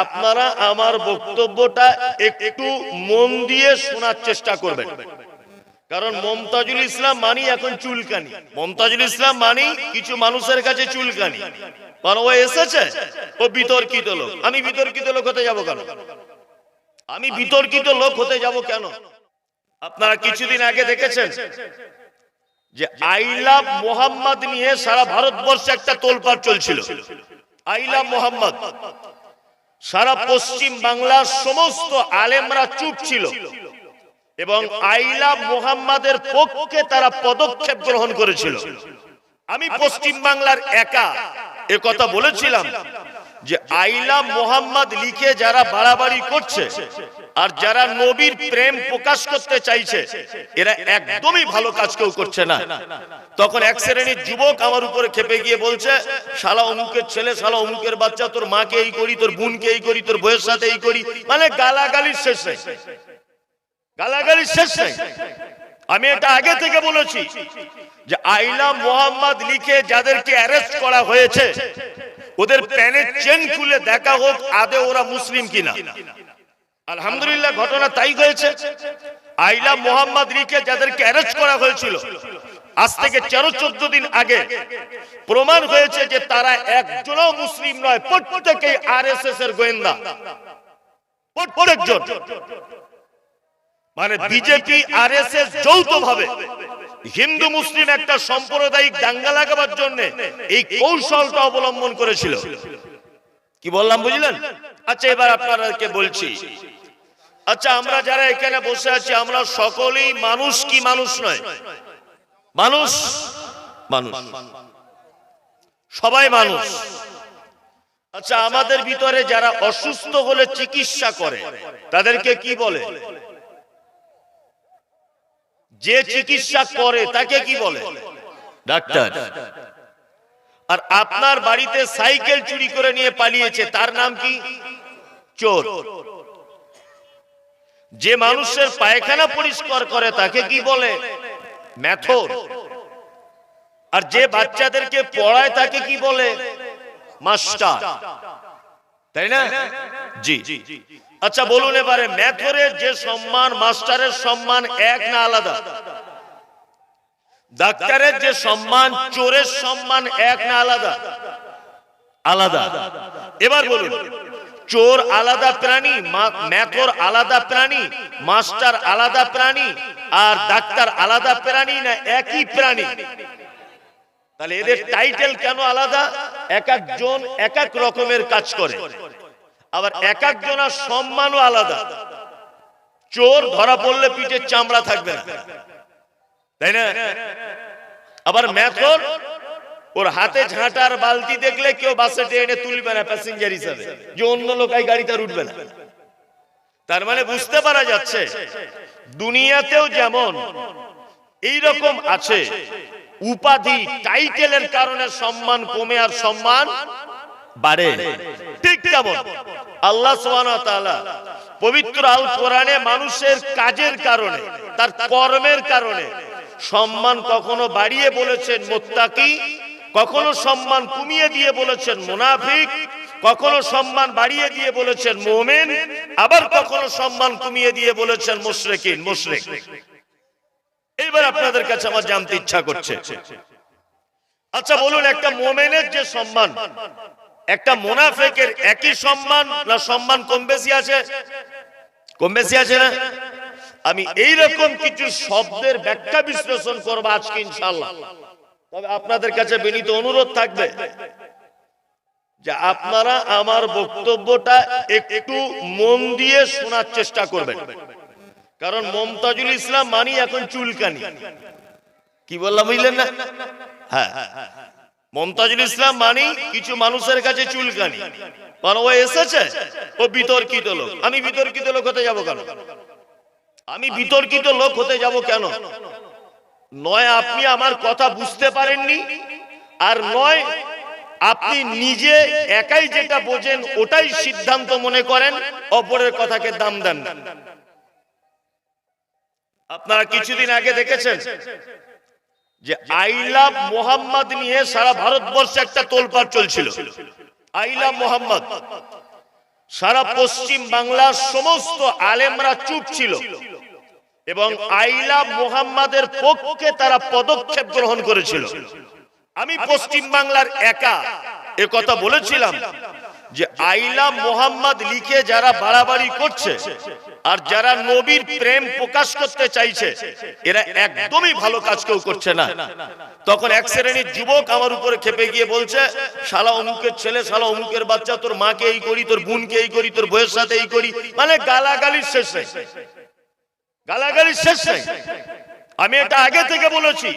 আপনারা আমার বক্তব্যটা একটু মন দিয়ে শোনার চেষ্টা করবেন, কারণ মমতাজুল ইসলাম মানি এখন চুলকানি। মমতাজুল ইসলাম মানি কিছু মানুষের কাছে চুলকানি, কারণ ও এসেছে, ও বিতর্কিত লোক। আমি বিতর্কিত লোক হতে যাব কেন? আমি বিতর্কিত লোক হতে যাব কেন? আপনারা কিছুদিন আগে দেখেছেন যে আই লাভ মোহাম্মদ নিয়ে সারা ভারতবর্ষে একটা তোলপাড় চলছিল। আই লাভ মোহাম্মদ, সারা পশ্চিম বাংলার সমস্ত আলেমরা চুপ ছিল এবং আই লাভ মোহাম্মদের পক্ষে তারা পদক্ষেপ গ্রহণ করেছিল। আমি পশ্চিম বাংলার একা এ কথা বলেছিলাম যে আই লাভ মোহাম্মদ লিখে যারা বাড়াবাড়ি করছে আর যারা নবীর প্রেম প্রকাশ করতে চাইছে, এরা একদমই ভালো কাজ কেউ করছে না। তখন এক শ্রেণীর যুবক আমার উপরে খেপে গিয়ে বলছে, শালা অমুকের ছেলে, শালা অমুকের বাচ্চা, তোর মাকে এই করি, তোর বোনকে এই করি, তোর বউয়ের সাথে এই করি, মানে গালাগালির শেষ নেই, গালাগালির শেষ নেই। আমি এটা আগে থেকে বলেছি যে আই লাভ মোহাম্মদ লিখে যাদেরকে অ্যারেস্ট করা হয়েছে ওদের প্যানের চেন খুলে দেখা হোক আদে ওরা মুসলিম কিনা। আলহামদুলিল্লাহ ঘটনা তাই হয়েছে। আই লাভ মোহাম্মদ লিখে যাদেরকে অ্যারেস্ট করা হয়েছিল আজ থেকে 13-14 দিন আগে প্রমাণ হয়েছে যে তারা একজনও মুসলিম নয়, প্রত্যেকেই আরএসএস এর গোয়েন্দা, প্রত্যেকজন। মানে বিজেপি আরএসএস যৌথভাবে হিন্দু মুসলিম একটা সাম্প্রদায়িক দাঙ্গা লাগাবার জন্য এই কৌশলটা অবলম্বন করেছিল। কি বললাম বুঝলেন? আচ্ছা এবার আপনাদেরকে বলছি, আচ্ছা আমরা যারা এখানে বসে আছি আমরা সকলেই মানুষ কি মানুষ নয়? মানুষ, মানুষ, সবাই মানুষ। আচ্ছা আমাদের ভিতরে যারা অসুস্থ হলে চিকিৎসা করে তাদেরকে কি বলে? যে চিকিৎসা করে তাকে কি বলে? ডাক্তার। আর আপনার বাড়িতে সাইকেল চুরি করে নিয়ে পালিয়েছে তার নাম কি? চোর। যে মানুষের পায়খানা পরিষ্কার করে তাকে কি বলে? মেথর। আর যে বাচ্চাদেরকে পড়ায় তাকে কি বলে? মাস্টার, তাই না? জি। আচ্ছা বলুন এবারে, মেথরের যে সম্মান মাস্টারের সম্মান এক না আলাদা? ডাক্তারের যে সম্মান চোরের সম্মান এক না আলাদা? আলাদা। এবার বলুন, চোর আলাদা প্রাণী, মেথর আলাদা প্রাণী, মাস্টার আলাদা প্রাণী, আর ডাক্তার আলাদা প্রাণী না একই প্রাণী? তাহলে এদের টাইটেল কেন আলাদা? এক একজন এক এক রকমের কাজ করে, আবার এক একজনের সম্মানও আলাদা। চোর ধরা পড়লে পিঠের চামড়া থাকবে না, তাই না? আবার মেথর, ওর হাতে ঝাঁটার বালতি দেখলে কেউ বাসে ট্রেনে তুলবে না প্যাসেঞ্জার হিসাবে, যে অন্য লোক এই গাড়িতে উঠবে না। তার মানে বুঝতে পারা যাচ্ছে দুনিয়াতেও যেমন এইরকম আছে উপাধি টাইটেলের কারণে সম্মান কমে আর সম্মান বাড়ে, ঠিক তেমন আল্লাহ সুবহানাহু ওয়া তাআলা পবিত্র আল কোরআনে মানুষের কাজের কারণে, তার কর্মের কারণে সম্মান কখনো বাড়িয়ে বলেছেন মুত্তাকি, কখনো সম্মান কমিয়ে দিয়ে বলেছেন মুনাফিক, কখনো সম্মান বাড়িয়ে দিয়ে বলেছেন মুমিন, আবার কখনো সম্মান কমিয়ে দিয়ে বলেছেন মুশরিকিন, মুশরিক। এইবার আপনাদের কাছে আমার জানতে ইচ্ছা করছে, আচ্ছা বলুন একটা মুমিনের যে সম্মান একটা মুনাফিকের একই সম্মান না সম্মান কম বেশি আছে? কম বেশি আছে না? আমি এইরকম কিছু শব্দের ব্যাখ্যা বিশ্লেষণ করব আজকে ইনশাআল্লাহ। তবে আপনাদের কাছে বিনীত অনুরোধ থাকবে যে আপনারা আমার বক্তব্যটা একটু মন দিয়ে শোনার চেষ্টা করবেন, কারণ মমতাজুল ইসলাম মানি এখন চুলকানি। কি বললাম বুঝলেন না? হ্যাঁ, মমতাজুল ইসলাম মানি কিছু মানুষের কাছে চুলকানি, কারণ ও এসেছে, ও বিতর্কিত লোক। আমি বিতর্কিত লোক হতে যাব কেন? আমি বিতর্কিত লোক হতে যাব কেন? নয় আপনি আমার কথা বুঝতে পারেননি, আর নয় আপনি নিজে একাই যেটা বোঝেন ওটাই সিদ্ধান্ত মনে করেন, অপরের কথাকে দাম দেন না। আপনারা কিছুদিন আগে দেখেছেন যে আই লাভ মোহাম্মদ নিয়ে সারা ভারতবর্ষে একটা তোলপাড় চলছিল। আই লাভ মোহাম্মদ, সারা পশ্চিম বাংলার সমস্ত আলেমরা চুপ ছিল এবং আইলা মুহাম্মাদের পক্ষে তারা পদক্ষেপ গ্রহণ করেছিল। আমি পশ্চিম বাংলার একা এ কথা বলেছিলাম যে আইলা মুহাম্মদ লিখে যারা বাড়াবাড়ি করছে আর যারা নবীর প্রেম প্রকাশ করতে চাইছে এরা একদমই ভালো কাজ কেউ করছে না। তখন এক শ্রেণীর যুবক আমার উপরে খেপে গিয়ে বলছে, শালা অমুকের ছেলে, শালা অমুকের বাচ্চা, তোর মাকে এই করি, তোর বোনকে এই করি, তোর বউয়ের সাথে এই করি, মানে গালাগালির শেষ নেই, গালাগালির শেষ নেই। আমি এটা আগে থেকে বলেছি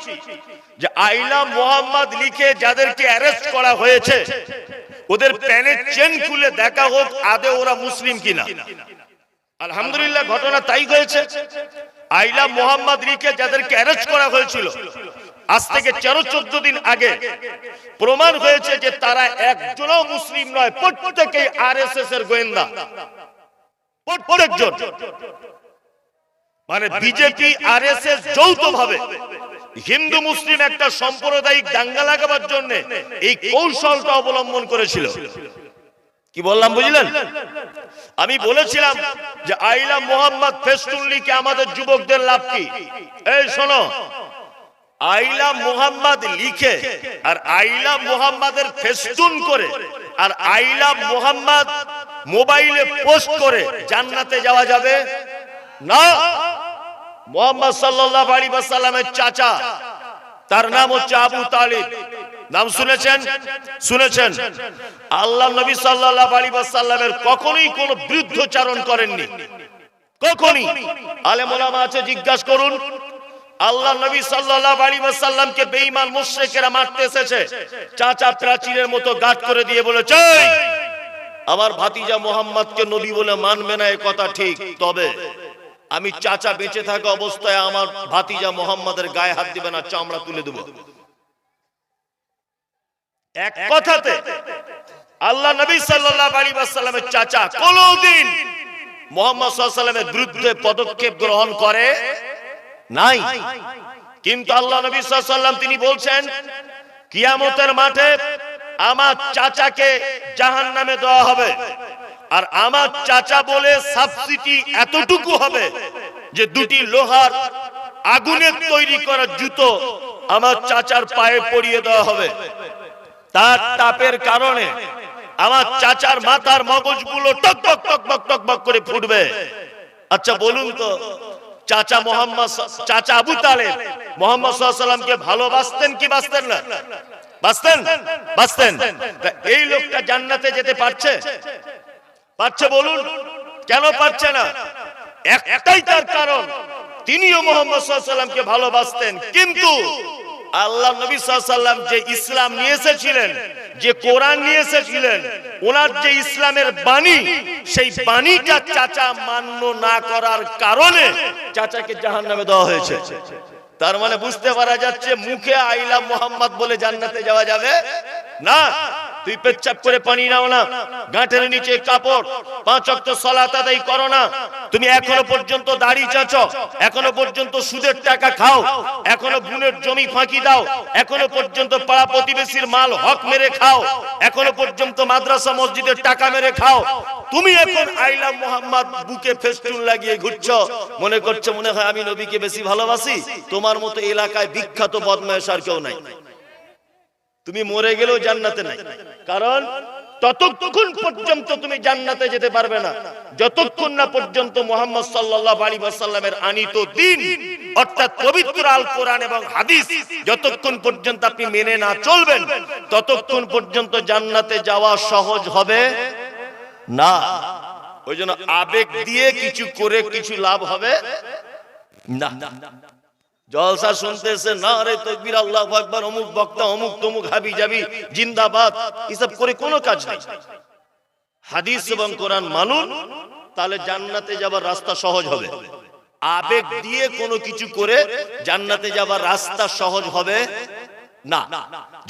যে আইলা মুহাম্মদ লিখে যাদেরকে অ্যারেস্ট করা হয়েছে ওদের প্যানের চেন খুলে দেখা হোক আদে ওরা মুসলিম কিনা। আলহামদুলিল্লাহ ঘটনা তাই হয়েছে। আইলা মুহাম্মদ লিখে যাদেরকে অ্যারেস্ট করা হয়েছিল আজ থেকে 13-14 দিন আগে প্রমাণ হয়েছে যে তারা একজনও মুসলিম নয়, প্রত্যেকেই আরএসএস এর গোয়েন্দা, প্রত্যেকজন। মানে বিজেপি আরএসএস যৌথভাবে হিন্দু মুসলিম একটা সাম্প্রদায়িক দাঙ্গা লাগাবার জন্য এই কৌশলটা অবলম্বন করেছিল। কি বললাম বুঝলেন? আমি বলেছিলাম যে আইলা মুহাম্মদ ফেস্টুন লিখে আমাদের যুবকদের লাভ কি? এই শোনো, আইলা মুহাম্মদ লিখে আর আইলা মুহাম্মাদের ফেস্টুন করে আর আইলা মুহাম্মদ মোবাইলে পোস্ট করে জান্নাতে যাওয়া যাবে না। মুহাম্মদ সাল্লাল্লাহু আলাইহি ওয়াসাল্লামের চাচা, তার নাম হচ্ছে আবু তালিব, নাম শুনেছেন? শুনেছেন। আল্লাহ নবী সাল্লাল্লাহু আলাইহি ওয়াসাল্লামের কখনোই কোনো বিরুদ্ধচারণ করেননি, কখনোই। আলেম ওলামা আছে, জিজ্ঞাসা করুন। আল্লাহ নবী সাল্লাল্লাহু আলাইহি ওয়াসাল্লামকে বেঈমান মুশরিকেরা মারতে এসেছে, চাচা প্রাচীরের মতো গাঁট করে দিয়ে বলেছে, আমার ভাতিজা মুহাম্মদকে নবী বলে মানবে না, এ কথা ঠিক, তবে আমি চাচা বেঁচে থাকা অবস্থায় আমার ভাতিজা মুহাম্মাদের গায়ে হাত দিবে না, চামড়া তুলে দেব। এক কথাতে আল্লাহ নবী সাল্লাল্লাহু আলাইহি ওয়াসাল্লামের চাচা কোনদিন মুহাম্মদ সাল্লাল্লাহু আলাইহি ওয়াসাল্লামের বিরুদ্ধে পদক্ষেপ গ্রহণ করে নাই। কিন্তু আল্লাহ নবী সাল্লাল্লাহু আলাইহি ওয়াসাল্লাম তিনি বলছেন, কিয়ামতের মাঠে আমার চাচাকে জাহান্নামে দেওয়া হবে, আর আমার চাচা বলে সাবসিডি এতটুকু হবে যে দুটি লোহার আগুনের তৈরি করা জুতো আমার চাচার পায়ে পরিয়ে দেওয়া হবে। তার তাপের কারণে আমার চাচার মাথার মগজগুলো টক টক টক টক টক টক করে ফুটবে। আচ্ছা বলুন তো, চাচা মুহাম্মদ, চাচা আবু তালেব মুহাম্মদ সাল্লাল্লাহু আলাইহি ওয়াসাল্লামকে ভালোবাসতেন কি বাসতেন না? বাসতেন, বাসতেন। এই লোকটা জান্নাতে যেতে পারছে? পারছে? বলুন কেন পারছে না? একটাই তার কারণ, তিনিও মুহাম্মদ সাল্লাল্লাহু আলাইহি ওয়াসাল্লামকে ভালোবাসতেন, কিন্তু আল্লাহ নবী সাল্লাল্লাহু আলাইহি ওয়াসাল্লাম যে ইসলাম নিয়ে এসেছিলেন, যে কোরআন নিয়ে এসেছিলেন, ওনার যে ইসলামের বাণী, সেই বাণীটা চাচা মান্য না করার কারণে চাচাকে জাহান্নামে দেওয়া হয়েছে। তার মানে বুঝতে পারা যাচ্ছে মুখে আইলা মুহাম্মদ বলে জান্নাতে যাওয়া যাবে না। তুই পেচ্ছাপ করে পানি নাও না, গাঁটের নিচে কাপড়, 5 ওয়াক্ত সালাত আদায় করো না, তুমি এখনো পর্যন্ত দাড়ি চাচো, এখনো পর্যন্ত সুদের টাকা খাও, এখনো বোনের জমি ফাঁকি দাও, এখনো পর্যন্ত পাড়া প্রতিবেশীর মাল হক মেরে খাও, এখনো পর্যন্ত মাদ্রাসা মসজিদের টাকা মেরে খাও, তুমি এখন আইলা মুহাম্মদ বুকে ফেস্টুন লাগিয়ে ঘুরছো, মনে করছো মনে হয় আমি নবীকে বেশি ভালোবাসি। তোমার মতো এলাকায় বিখ্যাত বদমায়েশ আর কেউ নাই, তুমি মরে গেলেও জান্নাতে নাই। কারণ ততক্ষণ পর্যন্ত তুমি জান্নাতে যেতে পারবে না যতক্ষণ না পর্যন্ত মুহাম্মদ সাল্লাল্লাহু আলাইহি ওয়াসাল্লামের আনিত দ্বীন অর্থাৎ পবিত্র আল কোরআন এবং হাদিস যতক্ষণ পর্যন্ত আপনি মেনে না চলবেন ততক্ষণ পর্যন্ত জান্নাতে যাওয়া সহজ হবে না। ওইজন্য আবেগ দিয়ে কিছু করে কিছু লাভ হবে না। জলসা শুনতেছে নারে তাকবীর, আল্লাহু আকবার, অমুক বক্তা, অমুক তমুক, হাবি যাবি, জিন্দাবাদ, এসব করে কোনো কাজ নেই। হাদিস এবং কোরআন মানুন, তাহলে জান্নাতে যাবার রাস্তা সহজ হবে। আবেগ দিয়ে কোনো কিছু করে জান্নাতে যাবার রাস্তা সহজ হবে না।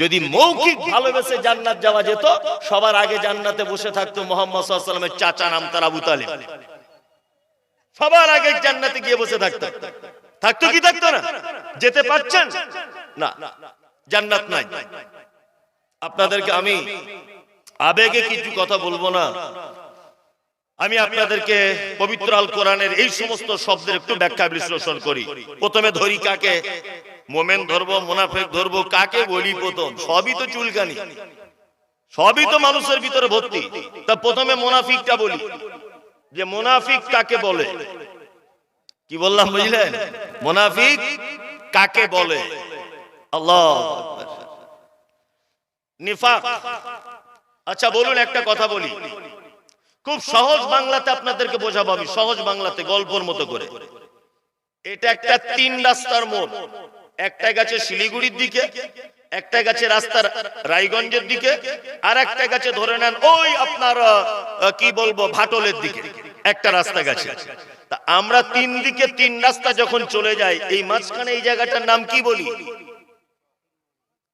যদি মৌখিক ভালোবেসে জান্নাত যাওয়া যেত, সবার আগে জান্নাতে বসে থাকতো মুহাম্মদ সাল্লাল্লাহু আলাইহি ওয়াসাল্লামের চাচা নাম তার আবু তালিব, সবার আগে জান্নাতে গিয়ে বসে থাকতো। থাকতো কি থাকতো না? যেতে পারছেন না, জান্নাত নাই। আপনাদেরকে আমি আবেগে কিছু কথা বলবো না, আমি আপনাদেরকে পবিত্র আল কোরআনের এই সমস্ত শব্দের একটু ব্যাখ্যা বিশ্লেষণ করি। প্রথমে ধরি কাকে? মোমেন ধরবো, মুনাফিক ধরবো, কাকে বলি? প্রথম সবই তো চুলকানি, সবই তো মানুষের ভিতরে ভর্তি। তা প্রথমে মুনাফিকটা বলি, যে মুনাফিক কাকে বলে। কি বললাম বুঝলেন? মুনাফিক কাকে বলে? আল্লাহু আকবার। নিফাক। আচ্ছা বলুন, একটা কথা বলি, খুব সহজ বাংলাতে আপনাদেরকে বোঝাবো আমি, সহজ বাংলাতে গল্পর মতো করে। এটা একটা 3 রাস্তার মোড়, একটা গেছে শিলিগুড়ির দিকে, একটা গেছে রাস্তার রায়গঞ্জের দিকে, আর একটা গেছে ধরে নেন ওই আপনার কি বলবো ভাটলের দিকে একটা রাস্তা গেছে। তা আমরা 3 দিকে 3 রাস্তা যখন চলে যাই, এই মাঝখানে এই জায়গাটার নাম কি বলি?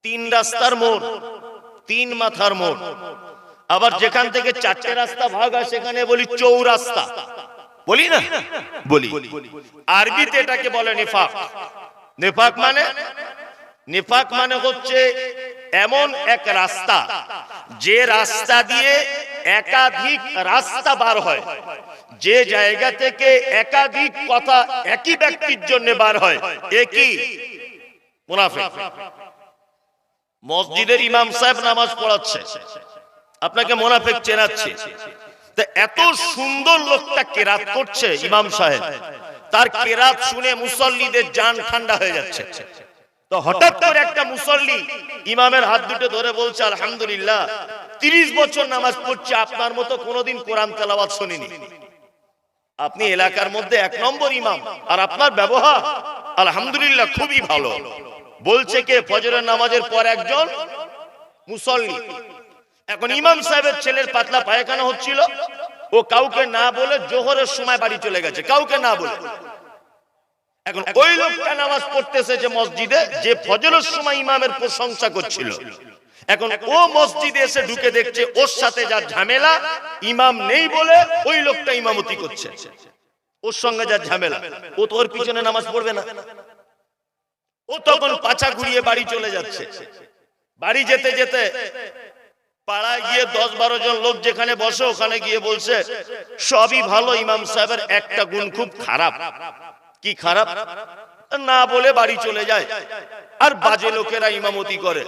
3 রাস্তার মোড়, 3 মাথার মোড়। আবার যেখান থেকে 4টে রাস্তা ভাগ হয় সেখানে বলি চৌরাস্তা, বলি না? বলি। আরবিতে এটাকে বলে নিফাক। নিফাক মানে, নিফাক মানে হচ্ছে এমন এক রাস্তা, যে রাস্তা দিয়ে একাধিক রাস্তা বার হয়, যে জায়গা থেকে একাধিক কথা একই ব্যক্তির জন্য বার হয়, একই মুনাফিক। মসজিদের ইমাম সাহেব নামাজ পড়াচ্ছে, আপনাকে মুনাফিক চেনাচ্ছে। তো এত সুন্দর লোকটা কেরাত করছে ইমাম সাহেব, তার কেরাত শুনে মুসল্লিদের জান ঠান্ডা হয়ে যাচ্ছে। তো হঠাৎ করে একটা মুসল্লি ইমামের হাত দুটো ধরে বলছে, আলহামদুলিল্লাহ 30 বছর নামাজ পড়ছি, আপনার মতো কোনোদিন কোরআন তেলাওয়াত শুনিনি। আপনি এলাকার মধ্যে 1 নম্বর ইমাম, আর আপনার ব্যবহার আলহামদুলিল্লাহ খুবই ভালো। বলছে কে? ফজরের নামাজের পর একজন মুসল্লি। এখন ইমাম সাহেবের ছেলের পাতলা পায়খানা হচ্ছিল, ও কাউকে না বলে জোহরের সময় বাড়ি চলে গেছে, কাউকে না বলে। এখন ওই লোকটা নামাজ পড়তেছে যে মসজিদে, যে ফজরের সময় ইমামের প্রশংসা করছিল, এখন ও মসজিদে এসে ঢুকে দেখছে ওর সাথে যা ঝামেলা, ইমাম নেই বলে ওই লোকটা ইমামতি করছে, ওর সঙ্গে যা ঝামেলা, ও তো ওর পিছনে নামাজ পড়বে না। ও তখন পাছা ঘুরিয়ে বাড়ি চলে যাচ্ছে। বাড়ি যেতে যেতে পাড়ায় গিয়ে 10-12 জন লোক যেখানে বসে, ওখানে গিয়ে বলছে সবই ভালো, ইমাম সাহেবের একটা গুণ খুব খারাপ। কি খারাপ? না বলে বাড়ি চলে যায়, আর বাজে লোকেরা ইমামতি করে।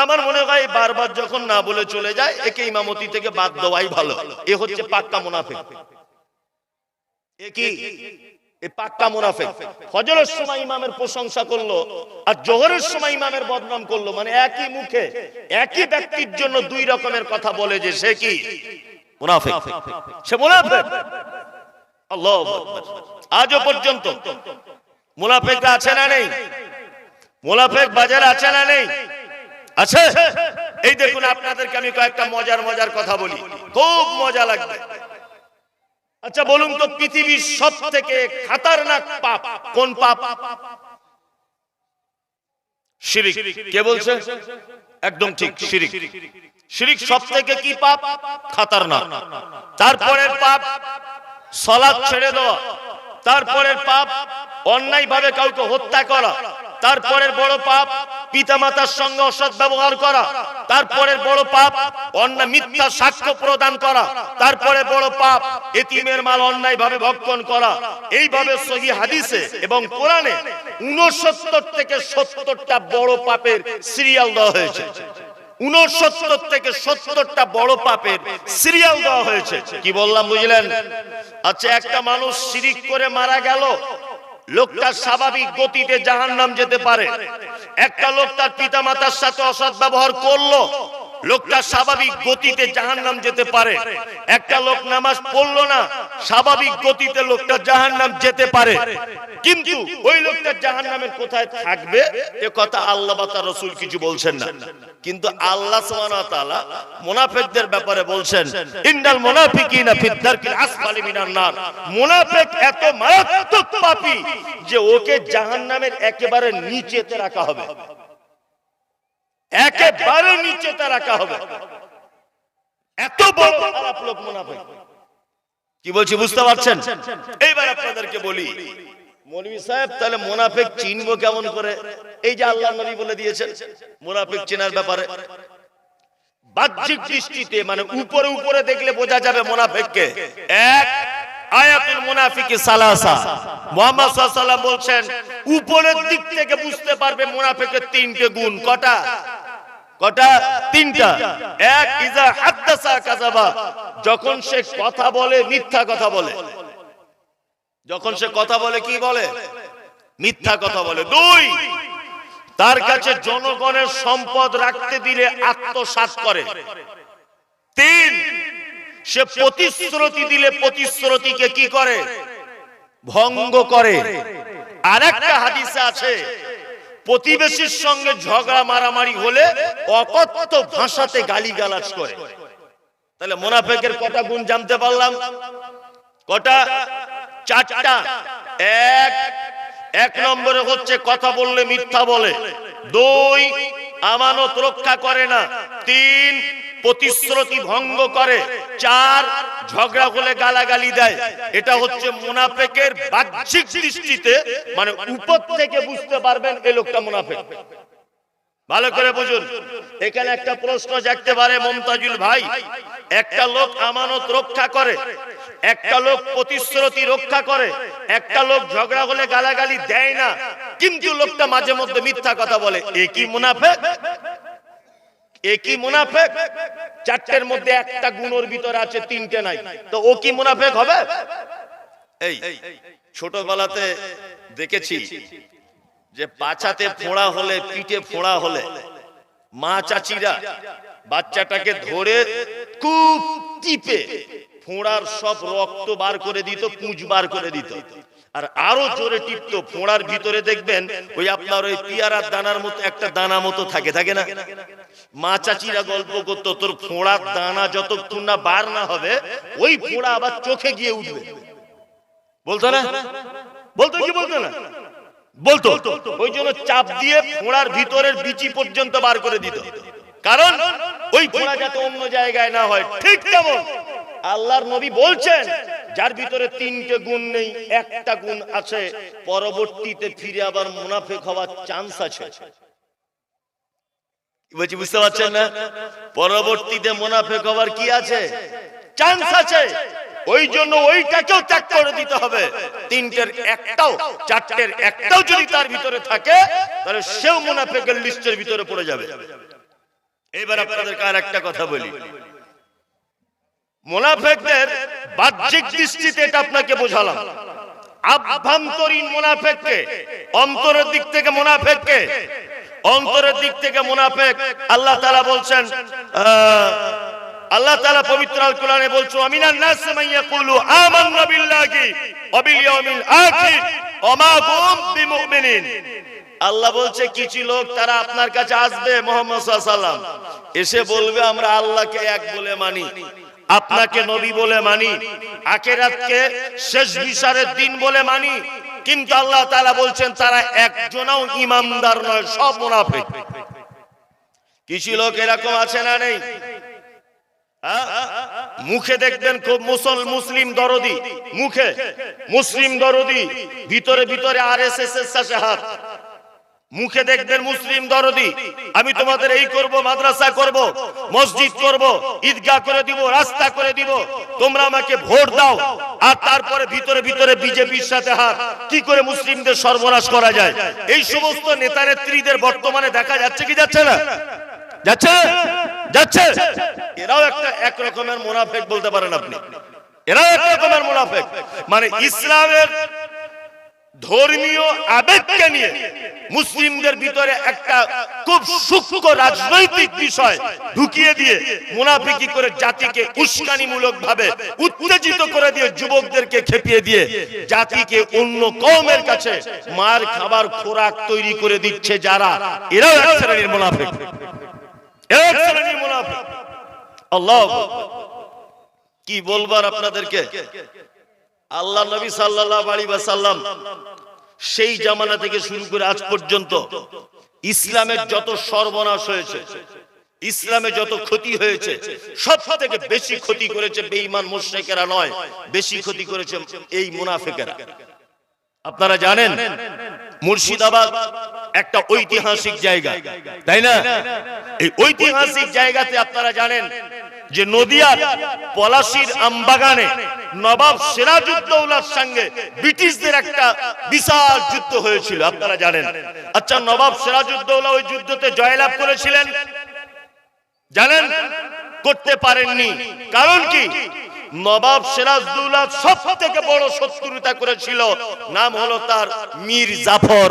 আমার মনে হয় বারবার যখন না বলে চলে যায়, একে ইমামতি থেকে বাদ দেওয়াই ভালো। এ হচ্ছে পাক্কা মুনাফিক। এ কি? এ পাক্কা মুনাফিক। ফজরের সময় ইমামের প্রশংসা করলো, আর জোহরের সময় ইমামের বদনাম করলো, মানে একই মুখে একই ব্যক্তির জন্য 2 রকমের কথা বলে, যে সে কি? মুনাফিক। সে মুনাফিক। আল্লাহু আকবার। আজও পর্যন্ত মুনাফিকরা আছে না নেই? মুনাফিক বাজারে আছে না নেই? আছে। এই দেখুন, আপনাদেরকে আমি কয়েকটা মজার কথা বলি, খুব মজা লাগবে। আচ্ছা বলুন তো, পৃথিবীর সবথেকে খতরনাক পাপ কোন পাপ? শিরক। কে বলছে? একদম ঠিক, শিরক। শিরক সবথেকে কি পাপ? খতরনাক। তারপরের পাপ সালাত ছেড়ে দেওয়া, তারপরের পাপ অন্যায় ভাবে কাউকে হত্যা করা, তারপরের বড় পাপ পিতামাতার সঙ্গে অসৎ ব্যবহার করা, তারপরের বড় পাপ অন্যায় মিথ্যা সাক্ষ্য প্রদান করা, তারপরে বড় পাপ এতিমের মাল অন্যায় ভাবে ভক্ষণ করা। এইভাবে সহিহ হাদিসে এবং কোরআনে 69 থেকে 70টা বড় পাপের সিরিয়াল দেওয়া হয়েছে। 69 থেকে 70টা বড় পাপের সিরিয়াল দেওয়া হয়েছে। কি বললাম বুঝলেন? আচ্ছা, একটা মানুষ শিরক করে মারা গেল, লোকটা স্বাভাবিক গতিতে জাহান্নাম যেতে পারে। একটা লোক তার পিতামাতার সাথে অসৎ ব্যবহার করলো, লোকটা স্বাভাবিক গতিতে জাহান্নাম যেতে পারে। একটা লোক নামাজ পড়লো না, স্বাভাবিক গতিতে লোকটা জাহান্নাম যেতে পারে। কিন্তু ওই লোকটা জাহান্নামের কোথায় থাকবে এ কথা আল্লাহ বা তার রাসূল কিছু বলছেন না। কিন্তু আল্লাহ সুবহানাহু ওয়া তাআলা মুনাফিকদের ব্যাপারে বলছেন, ইন্নাল মুনাফিকিনা ফিদ দারকিল আসফালি মিনান নার। মুনাফিক এত মারাত্মক পাপী যে ওকে জাহান্নামের একেবারে নিচেতে রাখা হবে, একেবারে নিচেতে রাখা হবে। এত বড় খারাপ লোক মুনাফিক। কি বলছি বুঝতে পারছেন? এইবার আপনাদেরকে বলি, মৌলভী সাহেব তাহলে মুনাফিক চিনবো কেমন করে? এই যে আল্লাহর নবী বলে দিয়েছেন মুনাফিক চেনার ব্যাপারে, বাহ্যিক দৃষ্টিতে মানে উপরে উপরে দেখলে বোঝা যাবে মুনাফিককে। এক, আয়াতুল মুনাফিকি সালাসা, মুহাম্মদ সাল্লাল্লাহু আলাইহি ওয়াসাল্লাম বলছেন উপরের দিক থেকে বুঝতে পারবে মুনাফিকের তিনটে গুণ। কটা? কটা? তিনটা। এক, ইজা হাদাসা কাযাবা, যখন সে কথা বলে মিথ্যা কথা বলে। যখন সে কথা বলে কি বলে? মিথ্যা কথা বলে। দুই, তার কাছে জনগণের সম্পদ রাখতে দিলে আত্মসাৎ করে। তিন, সে প্রতিশ্রুতি দিলে প্রতিশ্রুতিকে কি করে? ভঙ্গ করে। আরেকটা হাদিসে আছে প্রতিবেশীর সঙ্গে ঝগড়া মারামারি হলে অকথ্য ভাষাতে গালিগালাজ করে। তাহলে মুনাফিকের কটা গুণ জানতে পারলাম? কটা? চারটা। এক নম্বরে হচ্ছে কথা বললে মিথ্যা বলে। দুই, আমানত রক্ষা করে না। তিন, প্রতিশ্রুতি ভঙ্গ করে। চার, ঝগড়া হলে গালাগালি দেয়। এটা হচ্ছে মুনাফিকের বাহ্যিক দৃষ্টিতে মানে উপর থেকে বুঝতে পারবেন এই লোকটা মুনাফিক। ভালো করে বুঝুন। এখানে একটা প্রশ্ন জাগতে পারে মমতাজুল ভাই, একটা লোক আমানত রক্ষা করে, একটা লোক প্রতিশ্রুতি রক্ষা করে, একটা লোক ঝগড়া হলে গালাগালি দেয় না, কিন্তু লোকটা মাঝে মধ্যে মিথ্যা কথা বলে, এ কি মুনাফিক? এ কি মুনাফিক? চারটের মধ্যে একটা গুণের ভিতরে আছে, তিনটে নাই, তো ও কি মুনাফিক হবে? এই ছোটবেলাতে দেখেছি যে পাছাতে ফোঁড়া হলে, পিঠে ফোঁড়া হলে মা চাচিরা বাচ্চাটাকে ধরে খুব টিপে ফোঁড়ার সব রক্ত বার করে দিত, পুঁজ বার করে দিত, আর আরো জোরে টিপতো। ফোঁড়ার ভিতরে দেখবেন ওই আপনার ওই পিয়ারার দানার মতো একটা দানা মতো থাকে, থাকে না? মা চাচিরা গল্প করতো, তোর ফোঁড়ার দানা যতক্ষণ না বার না হবে ওই ফোঁড়া আবার চোখে গিয়ে উঠবে। বলতো না? বলতো কি বলতো না? বলতো। ওই জন্য চাপ দিয়ে ফোঁড়ার ভিতরের বিচি পর্যন্ত বার করে দিত, কারণ ওই ফোঁড়া যাতে অন্য জায়গায় না হয়। ঠিক তেমন আল্লাহর নবী বলছেন যার ভিতরে তিনটে গুণ নেই, একটা গুণ আছে, পরবর্তীতে ফিরে আবার মুনাফিক হওয়ার চান্স আছে। বলছি বুঝতে পারছেন না? পরবর্তীতে মুনাফিক হওয়ার কি আছে? চান্স আছে। ওই জন্য ওইটাকেও ত্যাগ করে দিতে হবে। তিনটের একটাও, চারটের একটাও যদি তার ভিতরে থাকে তাহলে সেও মুনাফিকের লিস্টের ভিতরে পড়ে যাবে। এবার আপনাদেরকে আর একটা কথা বলি, মুনাফিকদের বাহ্যিক দৃষ্টিতে এটা আপনাকে বোঝালাম। আভ্যন্তরীণ মুনাফিককে, অন্তরের দিক থেকে মুনাফিককে, অন্তরের দিক থেকে মুনাফিক আল্লাহ তাআলা বলছেন, আল্লাহ তাআলা পবিত্র আল কোরআনে বলছো, আমিনান নাস মান ইয়াকুলু আমান্না বিল্লাহি ওয়া বিল ইয়াউমিল আখির ওয়া মা হুম বিমুমিনিন। আল্লাহ বলছে কিছু লোক তারা আপনার কাছে আসবে মুহাম্মদ সাল্লাল্লাহু আলাইহি ওয়াসাল্লাম, এসে বলবে আমরা আল্লাহকে এক বলে মানি, আপনাকে নবী বলে মানি, আখিরাতকে শেষ বিচারের দিন বলে মানি, কিন্তু আল্লাহ তাআলা বলছেন তারা একজনও ঈমানদার নয়, সব মুনাফিক। কিছু লোক এরকম আছে না নেই? মুখে দেখবেন খুব মুসলিম দরদি, মুখে মুসলিম দরদি, ভিতরে ভিতরে আরএসএস এর সাথে হাত। মুখে দেখবেন মুসলিম দরদি, আমি তোমাদের এই করব, মাদ্রাসা করব, মসজিদ করব, ঈদগাহ করে দিব, রাস্তা করে দিব, তোমরা আমাকে ভোট দাও, আর তারপরে ভিতরে ভিতরে বিজেপির সাথে হাত। কি করে মুসলিমদের সর্বনাশ করা যায়? এই সমস্ত নেতা নেত্রীদের বর্তমানে দেখা যাচ্ছে কি যাচ্ছে না? যাচ্ছে, যাচ্ছে। এরাও একটা এক রকমের মুনাফিক বলতে পারেন আপনি। এরাও এক রকমের মুনাফিক, মানে ইসলামের ধর্মীয় আবেগকে নিয়ে মুসলিমদের ভিতরে একটা খুব সূক্ষ্ম রাজনৈতিক বিষয় ঢুকিয়ে দিয়ে মুনাফিকি করে জাতিকে উস্কানিমূলক ভাবে উত্তেজিত করে দিয়ে যুবকদেরকে খেপিয়ে দিয়ে জাতিকে অন্য কওমের কাছে মার খাবার খোরাক তৈরি করে দিচ্ছে যারা, এরাও এক শ্রেণীর মুনাফিক, এক শ্রেণীর মুনাফিক। আল্লাহ কি বলবার আপনাদেরকে। আল্লাহ নবী সাল্লাল্লাহু আলাইহি ওয়াসাল্লাম সেই জামানা থেকে শুরু করে আজ পর্যন্ত ইসলামের যত সর্বনাশ হয়েছে, ইসলামে যত ক্ষতি হয়েছে, সব থেকে বেশি ক্ষতি করেছে বেঈমান মুশরিকেরা নয়, বেশি ক্ষতি করেছে এই মুনাফিকেরা। আপনারা জানেন মুর্শিদাবাদ একটা ঐতিহাসিক জায়গা, তাই না? এই ঐতিহাসিক জায়গাতে আপনারা জানেন যে নদিয়ার পলাশীর আমবাগানে নবাব সিরাজউদ্দৌলার সঙ্গে ব্রিটিশদের একটা বিশাল যুদ্ধ হয়েছিল, আপনারা জানেন। আচ্ছা, নবাব সিরাজউদ্দৌলা ওই যুদ্ধতে জয়লাভ করেছিলেন? জানেন? করতে পারেননি। কারণ কি? নবাব সিরাজউদ্দৌলা সব থেকে বড় শত্রুতা করেছিল, নাম হলো তার মীর জাফর।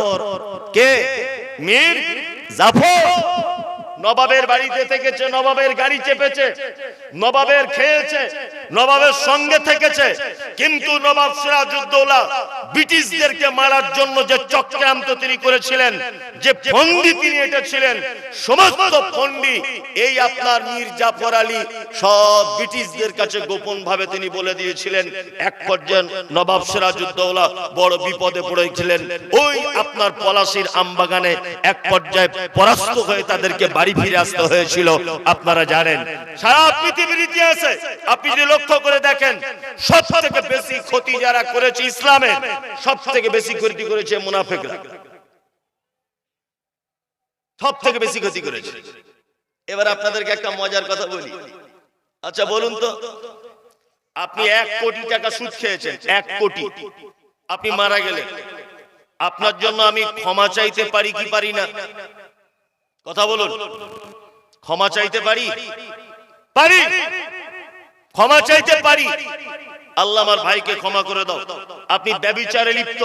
কে? মীর জাফর। নবাবের বাড়িতে থেকেছে, নবাবের গাড়ি চেপেছে, নবাবের খেয়েছে, নবাবের সঙ্গে থেকেছে, কিন্তু নবাব সিরাজউদ্দৌলা ব্রিটিশদেরকে মারার জন্য যে চক্রান্ত তিনি করেছিলেন, যে ফন্দি তিনি এঁটেছিলেন, সমস্ত ফন্দি এই আপনার মীর জাফর আলী সব ব্রিটিশদের কাছে গোপন ভাবে তিনি বলে দিয়েছিলেন। এক পর্যায়ে নবাব সিরাজউদ্দৌলা বড় বিপদে পড়েছিলেন। ওই আপনার পলাশীর আমবাগানে এক পর্যায়ে পরাস্ত হয়ে তাদেরকে বাড়ি ফিরে আসতে হয়েছিল, আপনারা জানেন। সারা পৃথিবীর ইতিহাসে আপনি যদি লক্ষ্য করে দেখেন, সব থেকে বেশি ক্ষতি যারা করেছে ইসলামে, সব থেকে বেশি ক্ষতি করেছে মুনাফিকরা, সব থেকে বেশি ক্ষতি করেছে। এবার আপনাদেরকে একটা মজার কথা বলি। আচ্ছা বলুন তো, আপনি 1 কোটি টাকা সুদ খেয়েছেন, 1 কোটি, আপনি মারা গেলেন, আপনার জন্য আমি ক্ষমা চাইতে পারি কি পারি না? কথা বলুন। ক্ষমা চাইতে পারি? পারি। ক্ষমা চাইতে পারি, আল্লাহ আমার ভাইকে ক্ষমা করে দাও, আপনি ব্যভিচারে লিপ্ত।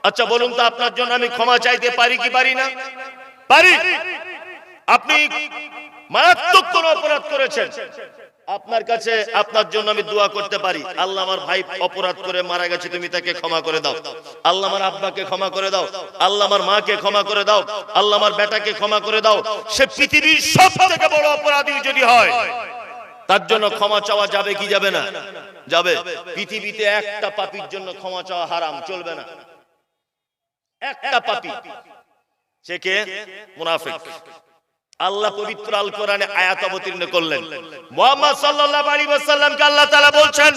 আচ্ছা বলুন তো, আপনার জন্য আমি ক্ষমা চাইতে পারি কি পারি না? পারি। আপনি মারাত্মক কোন অপরাধ করেছেন, আপনার কাছে আপনার জন্য আমি দোয়া করতে পারি, আল্লাহ আমার ভাই অপরাধ করে মারা গেছে, তুমি তাকে ক্ষমা করে দাও। আল্লাহ আমার আব্বাকে ক্ষমা করে দাও, আল্লাহ আমার মাকে ক্ষমা করে দাও, আল্লাহ আমার বেটাকে ক্ষমা করে দাও। সে পৃথিবীর সব থেকে বড় অপরাধী যদি হয়, তার জন্য ক্ষমা চাওয়া যাবে কি যাবে না? যাবে। পৃথিবীতে একটা পাপীর জন্য ক্ষমা চাওয়া হারাম, চলবে না। একটা পাপী, সে কে? মুনাফিক। আল্লাহ পবিত্র আল কোরআনে আয়াত অবতীর্ণ করলেন, মুহাম্মদ সাল্লাল্লাহু আলাইহি ওয়াসাল্লামকে আল্লাহ তাআলা বলছেন,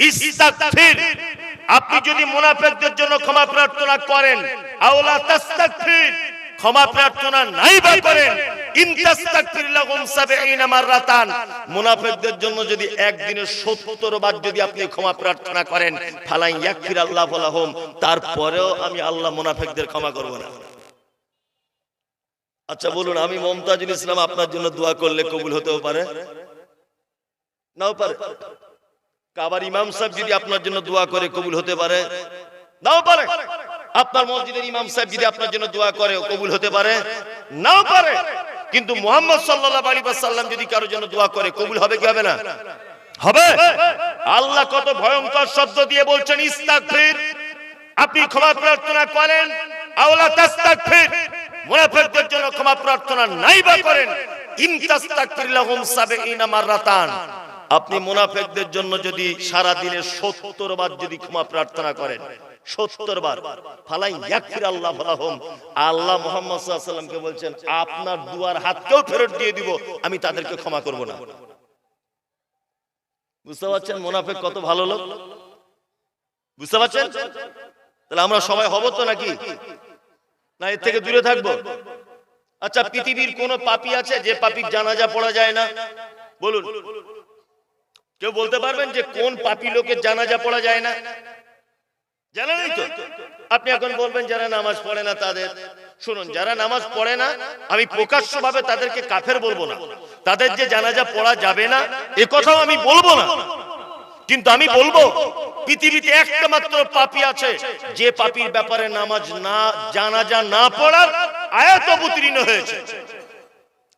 ইস্তাগফির, আপনি যদি মুনাফিকদের জন্য ক্ষমা প্রার্থনা করেন, আওলা তাস্তাগফির, ক্ষমা প্রার্থনা নাই বা করেন, ইন তাস্তাগফির লাহুম ৭০ মাররাতান, মুনাফিকদের জন্য যদি একদিনে ৭০ বার যদি আপনি ক্ষমা প্রার্থনা করেন, ফালাই ইয়াগফির আল্লাহু লাহুম, তারপরেও আমি আল্লাহ মুনাফিকদের ক্ষমা করব না। আচ্ছা বলুন, আমি মুমতাজুল ইসলাম আপনার জন্য দোয়া করলে কবুল হতেও পারে, নাও পারে। কাবার ইমাম সাহেব যদি আপনার জন্য দোয়া করে কবুল হতে পারে, নাও পারে। আপনার মসজিদের ইমাম সাহেব যদি আপনার জন্য দোয়া করে কবুল হতে পারে, নাও পারে। কিন্তু মুহাম্মদ সাল্লাল্লাহু আলাইহি ওয়াসাল্লাম যদি কারোর জন্য দোয়া করে, কবুল হবে কি হবে না? হবে। আল্লাহ কত ভয়ঙ্কর শব্দ দিয়ে বলছেন, ইস্তাগফির, আপনি ক্ষমা প্রার্থনা করেন, আওলা তাস্তাগফির, মুনাফিকদের জন্য ক্ষমা প্রার্থনা নাই বা করেন, ইন তাস্তাগফির লাহুম ৭০ মাররাতান, আপনি মুনাফিকদের জন্য যদি সারা দিনে ৭০ বার যদি ক্ষমা প্রার্থনা করেন, ৭০ বার, ফালাই ইয়াগফির আল্লাহু লাহুম, আল্লাহ মুহাম্মদ সাল্লাল্লাহু আলাইহি ওয়াসাল্লামকে বলছেন, আপনার দুয়ার হাতকেও ফেরত দিয়ে দিব, আমি তাদেরকে ক্ষমা করব না। বুঝতে পারছেন মুনাফিক কত ভালো লোক? বুঝতে পারছেন? তাহলে আমরা সবাই হব তো নাকি? না এর থেকে দূরে থাকবো? আচ্ছা, পৃথিবীর কোন পাপী আছে যে পাপীর জানাজা পড়া যায় না? বলুন, কেউ বলতে পারবেন যে কোন পাপী লোকের জানাজা পড়া যায় না? জানা নেই তো? আপনি এখন বলবেন যারা নামাজ পড়ে না তাদের। শুনুন, যারা নামাজ পড়ে না, আমি প্রকাশ্যভাবে তাদেরকে কাফের বলবো না, তাদের যে জানাজা পড়া যাবে না এ কথাও আমি বলবো না, কিন্তু আমি বলবো পৃথিবীতে একটা মাত্র পাপী আছে যে পাপীর ব্যাপারে নামাজ না, জানাজা না পড়ার আয়াত অবতীর্ণ হয়েছে,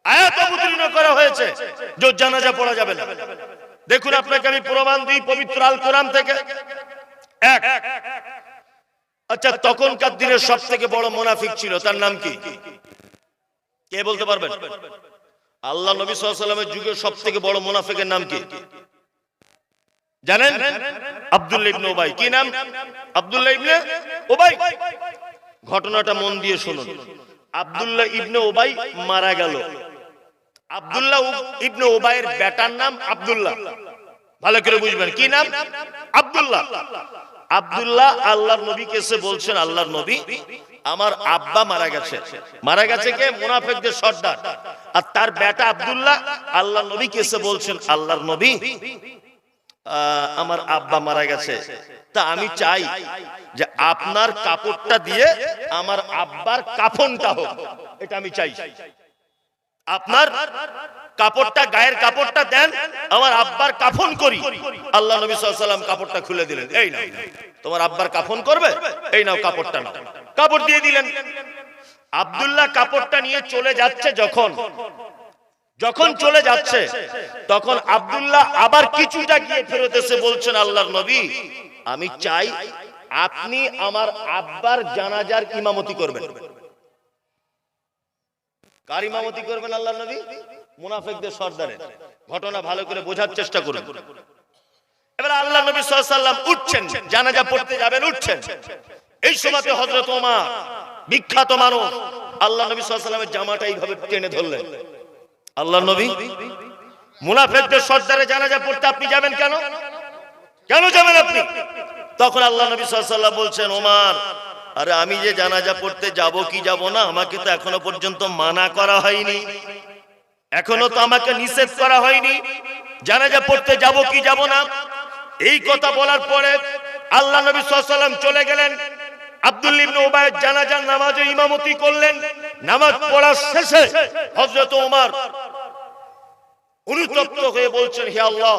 আয়াত অবতীর্ণ করা হয়েছে যে জানাজা পড়া যাবে না। দেখুন, আপনাকে আমি প্রমাণ দিই পবিত্র আল কোরআন থেকে। এক, আচ্ছা, তখনকার দিনের সব থেকে বড় মুনাফিক ছিল, তার নাম কি? কে বলতে পারবেন? আল্লাহ নবী সাল্লাল্লাহু আলাইহি ওয়াসাল্লামের যুগে সব থেকে বড় মুনাফিকের নাম কি জানেন? আব্দুল্লাহ ইবনে উবাই। কি নাম? আব্দুল্লাহ ইবনে উবাই। ঘটনাটা মন দিয়ে শুনুন। আব্দুল্লাহ ইবনে উবাই মারা গেল। আব্দুল্লাহ ইবনে উবাইয়ের বেটার নাম আব্দুল্লাহ। ভালো করে বুঝবেন, কি নাম? আব্দুল্লাহ। আব্দুল্লাহ আল্লাহর নবীকে এসে বলছেন, আল্লাহর নবী, আমার আব্বা মারা গেছে কে? মুনাফিকদের সর্দার। আর তার বেটা আব্দুল্লাহ আল্লাহ নবীকে এসে বলছেন, আল্লাহর নবী আমার আব্বা মারা গেছে, তা আমি চাই যে আপনার কাপড়টা দিয়ে আমার আব্বার কাফনটা হোক, এটা আমি চাই। আপনার কাপড়টা, গায়ের কাপড়টা দেন, আমার আব্বার কাফন করি। আল্লাহ নবী সাল্লাল্লাহু আলাইহি ওয়াসাল্লাম কাপড়টা খুলে দিলেন, এই নাও তোমার আব্বার কাফন করবে, এই নাও কাপড়টা নাও। কাপড় দিয়ে দিলেন। আব্দুল্লাহ কাপড়টা নিয়ে চলে যাচ্ছে, যখন চলে যাচ্ছে তখন আব্দুল্লাহ আবার কিছুটা গিয়ে ফেরত এসে বলছেন, আল্লাহর নবী আমি চাই আপনি আমার আব্বার জানাজার ইমামতি করবেন। কার ইমামতি করবেন আল্লাহর নবী? মুনাফিকদের সর্দারের। ঘটনা ভালো করে বোঝার চেষ্টা করুন। এবার আল্লাহ নবী সাল্লাল্লাহু আলাইহি ওয়াসাল্লাম উঠছেন, জানাজা পড়তে যাবেন, উঠছেন। এই সময়তে হযরত ওমর, বিখ্যাত মানুষ, আল্লাহ নবী সাল্লাল্লাহু আলাইহি ওয়াসাল্লামের জামাটা এইভাবে টেনে ধরলেন। আল্লাহর নবী, মুনাফিকদের সর্দারের জানাজা পড়তে আপনি যাবেন কেন? কেন যাবেন আপনি? তখন আল্লাহ নবী সাল্লাল্লাহু আলাইহি ওয়াসাল্লাম বলছেন, ওমর আরে আমি যে জানাজা পড়তে যাব কি যাব না, আমাকে তো এখনো পর্যন্ত মানা করা হয়নি, এখনো তো আমাকে নিষেধ করা হয়নি, জানাজা পড়তে যাব কি যাব না। এই কথা বলার পরে আল্লাহ নবী সাল্লাল্লাহু আলাইহি ওয়াসাল্লাম চলে গেলেন, আব্দুল্লাহ ইবনে উবাইয়ের জানাজার নামাজে ইমামতি করলেন। নামাজ পড়ার শেষে হযরত ওমর অনুতপ্ত হয়ে বলছেন, হে আল্লাহ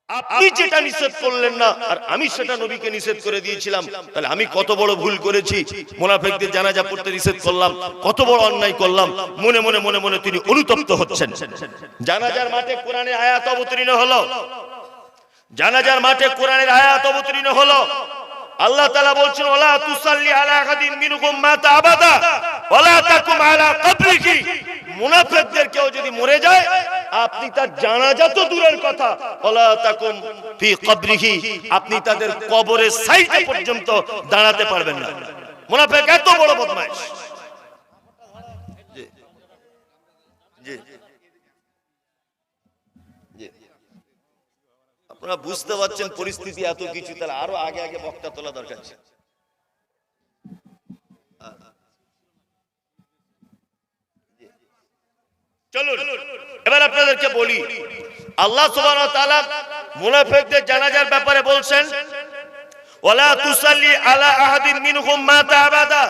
আপনি যেটা নিষেধ করলেন না আর আমি সেটা নবীকে নিষেধ করে দিয়েছিলাম, তাহলে আমি কত বড় ভুল করেছি, মুনাফিকদের জানাজা পড়তে নিষেধ করলাম, কত বড় অন্যায় করলাম। মনে মনে মনে মনে তিনি অনুতপ্ত হচ্ছেন। জানাজার মাঠে কোরআনের আয়াত অবতীর্ণ হলো, জানাজার মাঠে কোরআনের আয়াত অবতীর্ণ হলো। আল্লাহ তাআলা বলছেন, ওয়ালা তুসাল্লি আলা আহাদিন মিনহুম মাতা আবাদা ওয়ালা তাকুম আলা কবরিহি। মুনাফিকদের কেউ যদি মরে যায়, আপনি তার জানাজা তো দূরের কথা, ওয়ালা তাকুম ফি কবরিহি, আপনি তাদের কবরের সাইডে পর্যন্ত দাঁড়াতে পারবেন না। মুনাফিক এত বড় বদমাইশ। জি জি জি, আপনারা বুঝতে পারছেন পরিস্থিতি এত কিছু, তাহলে আরো আগে আগে বক্তা তোলা দরকার ছিল। চলুন এবার আপনাদেরকে বলি, আল্লাহ সুবহানাহু ওয়া তাআলা মুনাফিকদের জানাজার ব্যাপারে বলছেন, ওয়ালা তুসাল্লি আলা আহাদিন মিনহুম মাতা আবাদা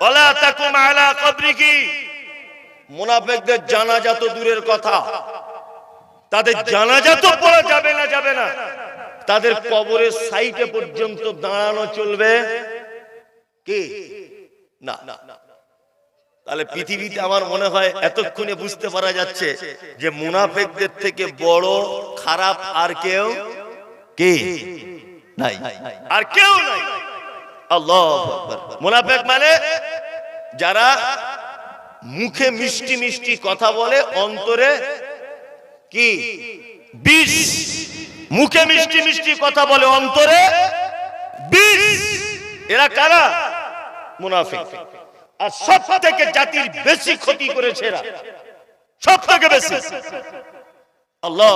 ওয়ালা তাকুম আলা কবরিহি। মুনাফিকদের জানাজা তো দূরের কথা, তাদের জানাজা তো পড়া যাবে না, তাদের কবরের সাইডে পর্যন্ত দাঁড়ানো চলবে কি না। তাহলে পৃথিবীতে আমার মনে হয় এতক্ষণে বুঝতে পারা যাচ্ছে যে মুনাফিকদের থেকে বড় খারাপ আর কেউ কি নাই, আর কেউ নাই। আল্লাহু আকবার। মুনাফিক মানে যারা মুখে মিষ্টি মিষ্টি কথা বলে, অন্তরে কি বিষ। মুখে মিষ্টি মিষ্টি কথা বলে, অন্তরে বিষ। এরা কারা? মুনাফিক। আর সব থেকে জাতির বেশি ক্ষতি করেছে এরা, সব থেকে বেশি। আল্লাহ